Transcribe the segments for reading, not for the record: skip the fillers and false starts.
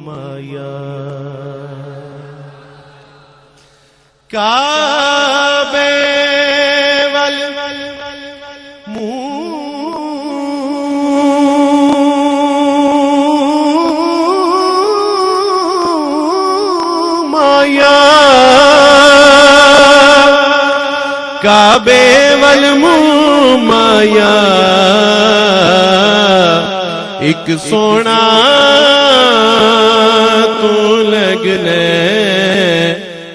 مایا کعبے کعبے والموں مایا ایک سونا تو لگنے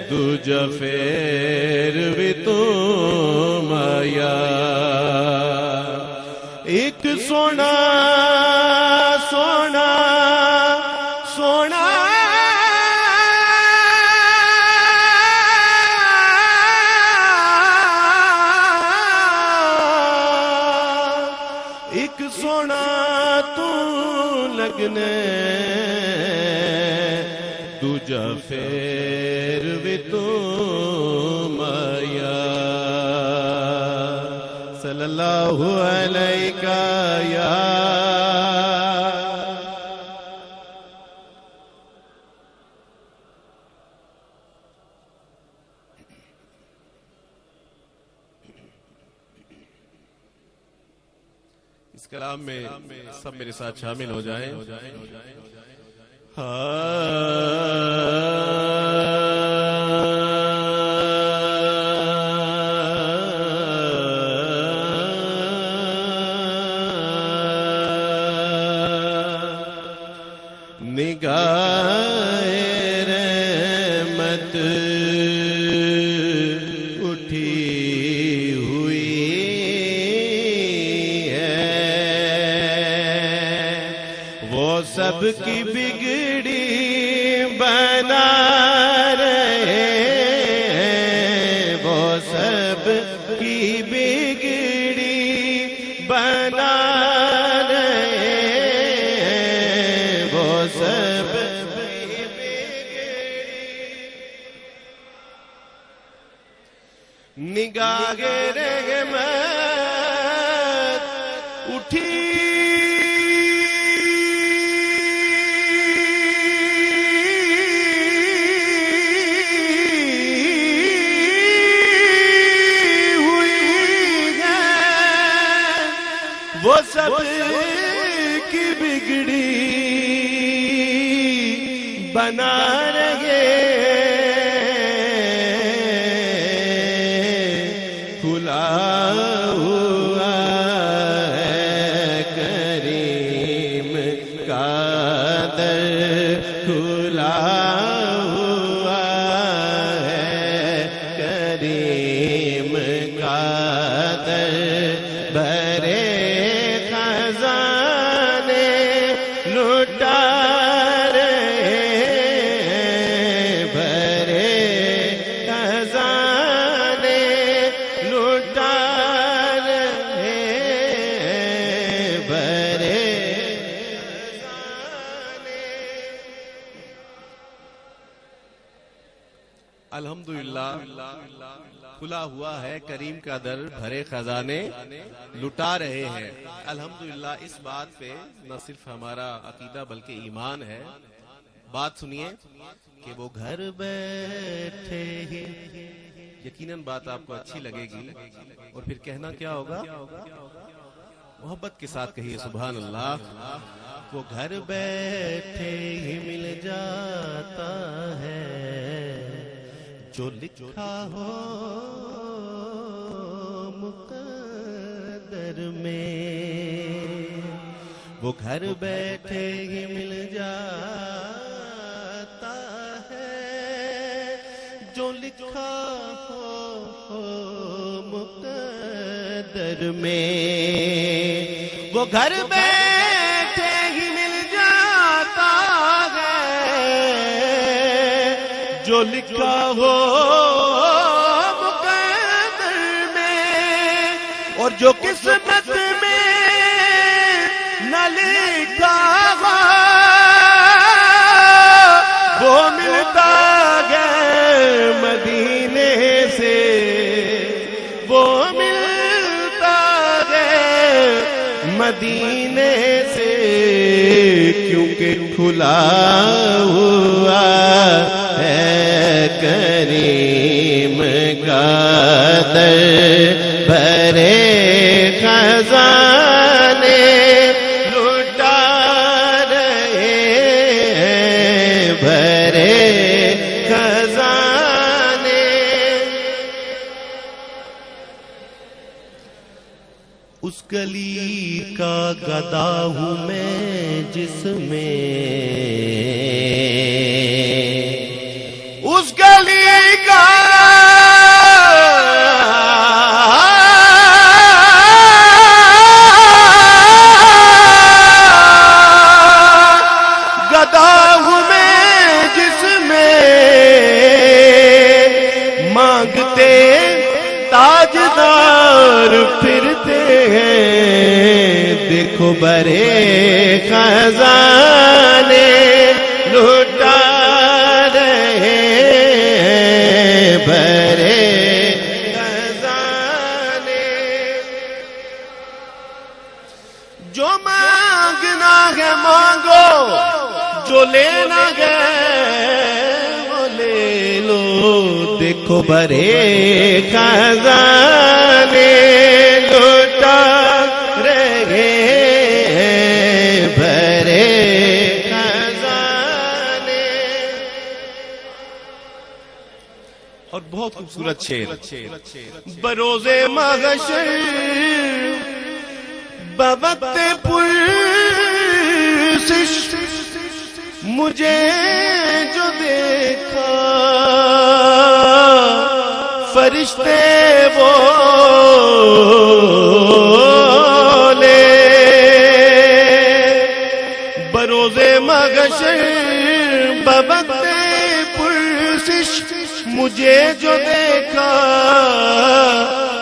دوجا پھر بھی تو مایا ایک سونا سونا سونا ایک سونا تو لگنے دوجا پھر بھی تو مایا صلی اللہ علیہ یا اس کلام میں سب میرے ساتھ شامل ہو جائیں نگاہ رحمت اٹھی ہوئی سب کی بگڑی بنا رہے ہیں وہ سب کی بگڑی بنا رہے ہیں وہ سب کی بگڑی نگاہ رحمت اٹھی وہ سب کی بگڑی بنا رہے کھلا ہوا ہے کریم کا در کھلا ہوا ہے کریم کا در بھرے لٹا رہے بھرے خزانے لٹا رہے بھرے خزانے الحمدللہ کھلا ہوا ہے کریم کا در بھرے خزانے لٹا رہے ہیں الحمدللہ اس بات پہ نہ صرف ہمارا عقیدہ بلکہ ایمان ہے بات سنیے کہ وہ گھر بیٹھے ہی یقیناً بات آپ کو اچھی لگے گی اور پھر کہنا کیا ہوگا محبت کے ساتھ کہیے سبحان اللہ وہ گھر بیٹھے ہی مل جاتا ہے جو لکھا ہو مقدر میں وہ گھر بیٹھے ہی مل جاتا ہے جو لکھا ہو مقدر میں وہ گھر بیٹھے ہی مل جاتا ہے جو لکھا ہو مقدر میں اور جو قسمت میں نہ لکھا ہو وہ ملتا ہے مدینے سے وہ ملتا ہے مدینے سے کیونکہ کھلا ہوا ہے کریم کا در بھرے خزانے لٹا رہے ہیں بھرے خزانے. اس گلی کا گدا ہوں میں جس میں اس گلی کا گدا ہوں میں جس میں مانگتے تاجدار پھرتے ہیں. دیکھو بڑے خزانے لٹا رہے ہیں بڑے خزانے. جو مانگنا ہے مانگو جو لینا ہے وہ لے لو. دیکھو بڑے خزانے لٹا رہے ہیں بھرے خزانے. اور بہت خوبصورت شعر. بروز محشر بوقت پرسش مجھے جو دیکھا فرشتے بولے بروز محشر بوقت پرسش مجھے جو دیکھا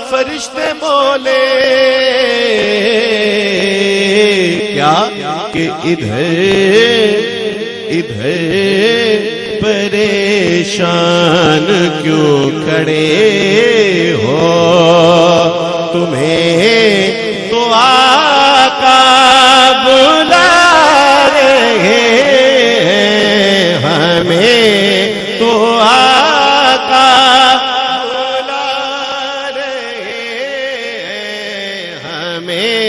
فرشتے بولے کیا کہ ادھر پریشان کیوں کھڑے ہو تمہیں تو آقا بلا رہے ہیں ہمیں تو آقا بلا رہے ہیں ہمیں.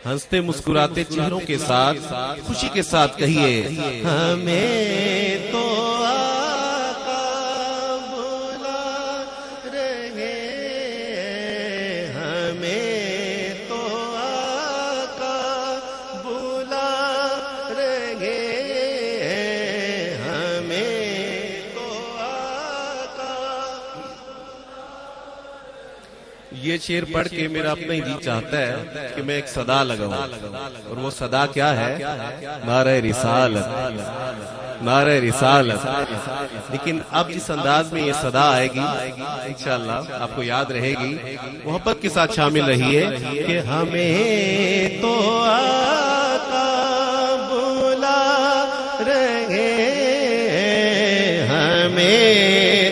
ہنستے مسکراتے چہروں کے ساتھ خوشی کے ساتھ کہیے ہمیں تو آقا بلا رہے ہمیں تو آقا بلا رہے ہمیں تو آقا. یہ شعر پڑھ کے میرا اپنا ہی جی چاہتا ہے کہ میں ایک صدا لگاؤں اور وہ صدا کیا ہے؟ نعرہ رسالت نعرہ رسالت. لیکن اب جس انداز میں یہ صدا آئے گی انشاءاللہ آپ کو یاد رہے گی. محبت کے ساتھ شامل رہیے کہ ہمیں تو آقا بلا رہے ہمیں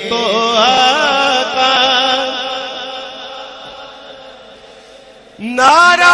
تو آقا نعرہ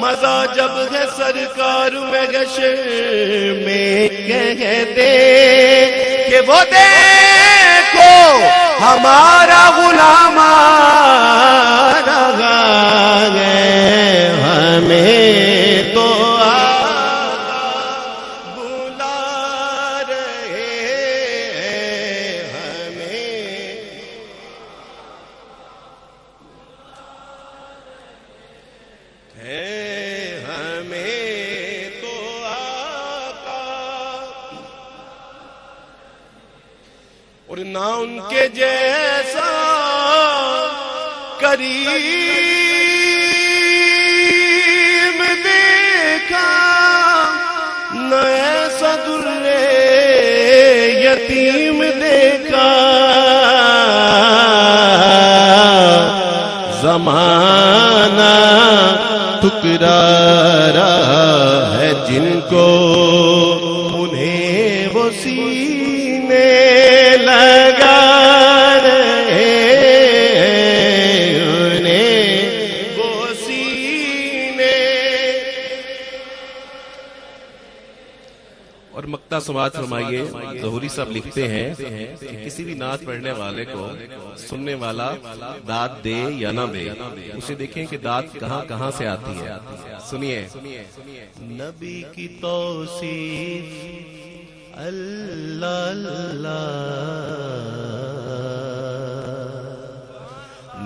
مزہ جب ہے سرکار محشر میں کہتے کہ وہ دیکھو ہمارا غلام آ رہا ہے ہمیں تو آقا بلا رہے ہمیں. ہمیں تو نہ ان کے جیسا کریم دیکھا، نہ ایسا در یتیم دیکھا، زمانہ ٹھکرا رہا ہے جن کو، انہیں وہ سینے لگا رہے ہیں، انہیں وہ سینے۔ اور مقطع سماعت فرمائیے، ظہوری صاحب لکھتے ہیں کہ کسی بھی نعت پڑھنے والے کو سننے والا داد دے یا نہ دے، اسے دیکھیں کہ داد کہاں کہاں سے آتی ہے۔ سنیے، نبی کی توصیف اللہ اللہ،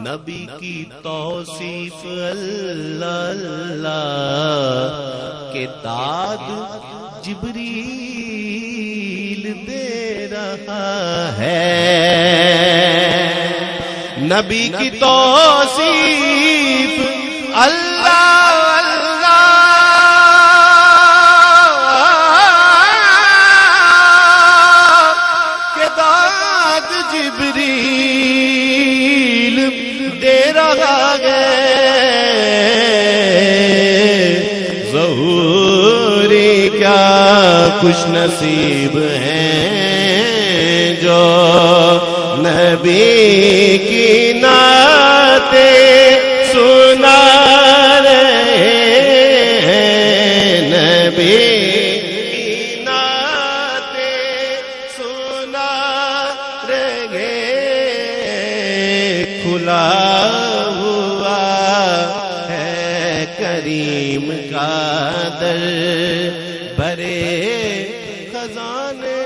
نبی کی توصیف اللہ اللہ، کہ داد جبریل دے رہا ہے، نبی کی توصیف اللہ اللہ، کہ داد جبریل دے رہا ہے۔ ظہوری کیا خوش نصیب ہیں جو نبی کی نعتیں سنا رہے ہیں، نبی کی نعتیں سنا رہے ہیں۔ کھلا ہوا ہے کریم کا در، بھرے خزانے